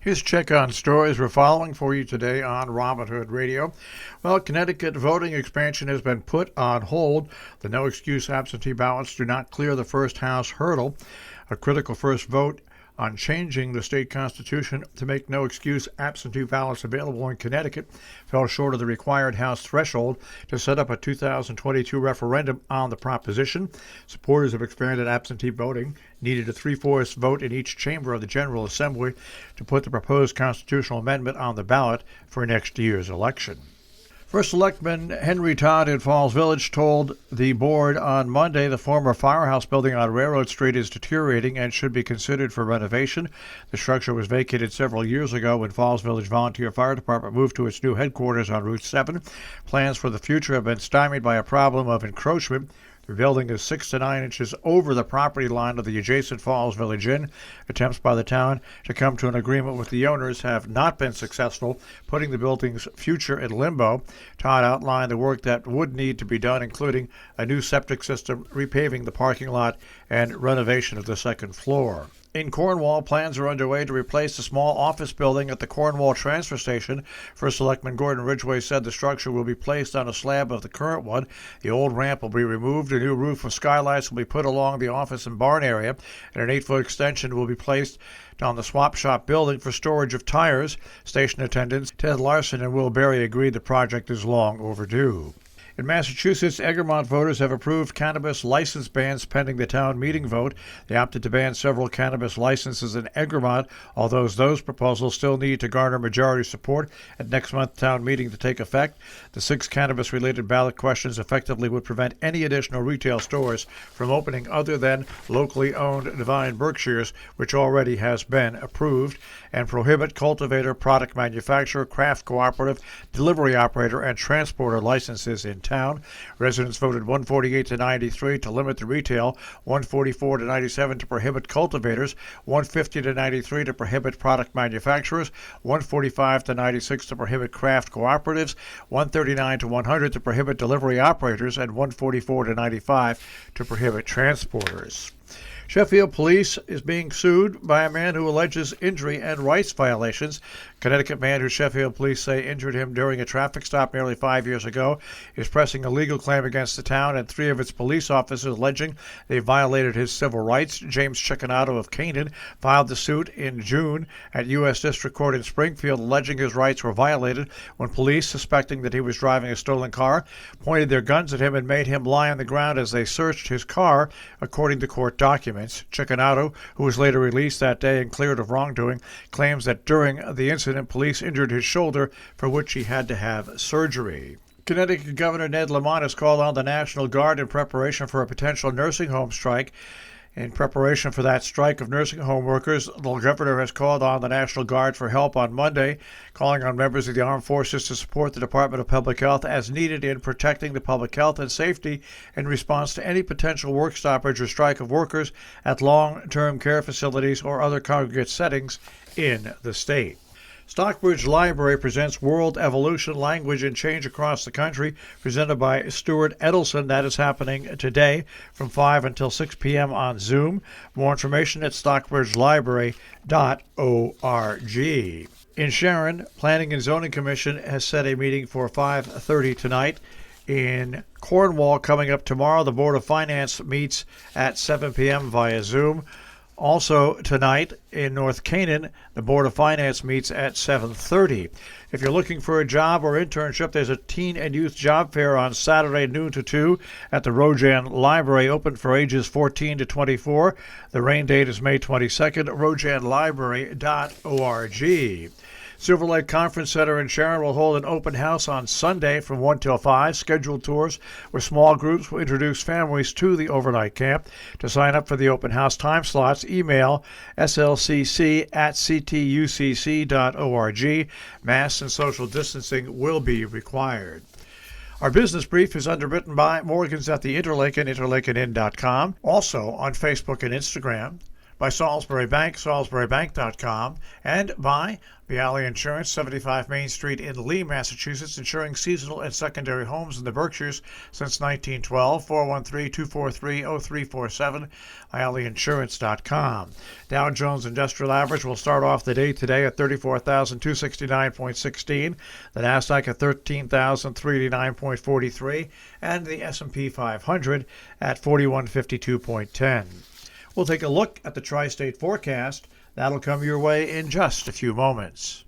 Here's a check on stories we're following for you today on Robin Hood Radio. Well, Connecticut voting expansion has been put on hold. The no-excuse absentee ballots do not clear the first House hurdle. A critical first vote on changing the state constitution to make no-excuse absentee ballots available in Connecticut fell short of the required House threshold to set up a 2022 referendum on the proposition. Supporters of expanded absentee voting needed a 3/4 vote in each chamber of the General Assembly to put the proposed constitutional amendment on the ballot for next year's election. First Selectman Henry Todd in Falls Village told the board on Monday the former firehouse building on Railroad Street is deteriorating and should be considered for renovation. The structure was vacated several years ago when Falls Village Volunteer Fire Department moved to its new headquarters on Route 7. Plans for the future have been stymied by a problem of encroachment. The building is 6 to 9 inches over the property line of the adjacent Falls Village Inn. Attempts by the town to come to an agreement with the owners have not been successful, putting the building's future in limbo. Todd outlined the work that would need to be done, including a new septic system, repaving the parking lot, and renovation of the second floor. In Cornwall, plans are underway to replace a small office building at the Cornwall transfer station. First Selectman Gordon Ridgway said the structure will be placed on a slab of the current one. The old ramp will be removed, a new roof with skylights will be put along the office and barn area, and an 8-foot extension will be placed on the swap shop building for storage of tires. Station attendants Ted Larson and Will Berry agreed the project is long overdue. In Massachusetts, Egremont voters have approved cannabis license bans pending the town meeting vote. They opted to ban several cannabis licenses in Egremont, although those proposals still need to garner majority support at next month's town meeting to take effect. The 6 cannabis-related ballot questions effectively would prevent any additional retail stores from opening other than locally owned Divine Berkshires, which already has been approved, and prohibit cultivator, product manufacturer, craft cooperative, delivery operator, and transporter licenses in town. Residents voted 148 to 93 to limit the retail, 144 to 97 to prohibit cultivators, 150 to 93 to prohibit product manufacturers, 145 to 96 to prohibit craft cooperatives, 139 to 100 to prohibit delivery operators, and 144 to 95 to prohibit transporters. Sheffield Police is being sued by a man who alleges injury and rights violations. A Connecticut man who Sheffield Police say injured him during a traffic stop nearly 5 years ago is pressing a legal claim against the town and 3 of its police officers alleging they violated his civil rights. James Chickanato of Canaan filed the suit in June at U.S. District Court in Springfield, alleging his rights were violated when police, suspecting that he was driving a stolen car, pointed their guns at him and made him lie on the ground as they searched his car, according to court documents. Chickanato, who was later released that day and cleared of wrongdoing, claims that during the incident, police injured his shoulder, for which he had to have surgery. Connecticut Governor Ned Lamont has called on the National Guard in preparation for a potential nursing home strike. In preparation for that strike of nursing home workers, the governor has called on the National Guard for help on Monday, calling on members of the armed forces to support the Department of Public Health as needed in protecting the public health and safety in response to any potential work stoppage or strike of workers at long-term care facilities or other congregate settings in the state. Stockbridge Library presents World Evolution, Language and Change Across the Country, presented by Stuart Edelson. That is happening today from 5 until 6 p.m. on Zoom. More information at stockbridgelibrary.org. In Sharon, Planning and Zoning Commission has set a meeting for 5:30 tonight. In Cornwall, coming up tomorrow, the Board of Finance meets at 7 p.m. via Zoom. Also tonight in North Canaan, the Board of Finance meets at 7:30. If you're looking for a job or internship, there's a teen and youth job fair on Saturday noon to 2 at the Rojan Library, open for ages 14 to 24. The rain date is May 22nd, rojanlibrary.org. Silver Lake Conference Center in Sharon will hold an open house on Sunday from 1 till 5. Scheduled tours where small groups will introduce families to the overnight camp. To sign up for the open house time slots, email slcc@ctucc.org. Masks and social distancing will be required. Our business brief is underwritten by Morgans at the Interlaken, interlakenin.com. Also on Facebook and Instagram. by Salisbury Bank, salisburybank.com, and by Bialy Insurance, 75 Main Street in Lee, Massachusetts, insuring seasonal and secondary homes in the Berkshires since 1912, 413-243-0347, bialyinsurance.com. Dow Jones Industrial Average will start off the day today at 34,269.16, the Nasdaq at 13,389.43, and the S&P 500 at 4152.10. We'll take a look at the tri-state forecast. That'll come your way in just a few moments.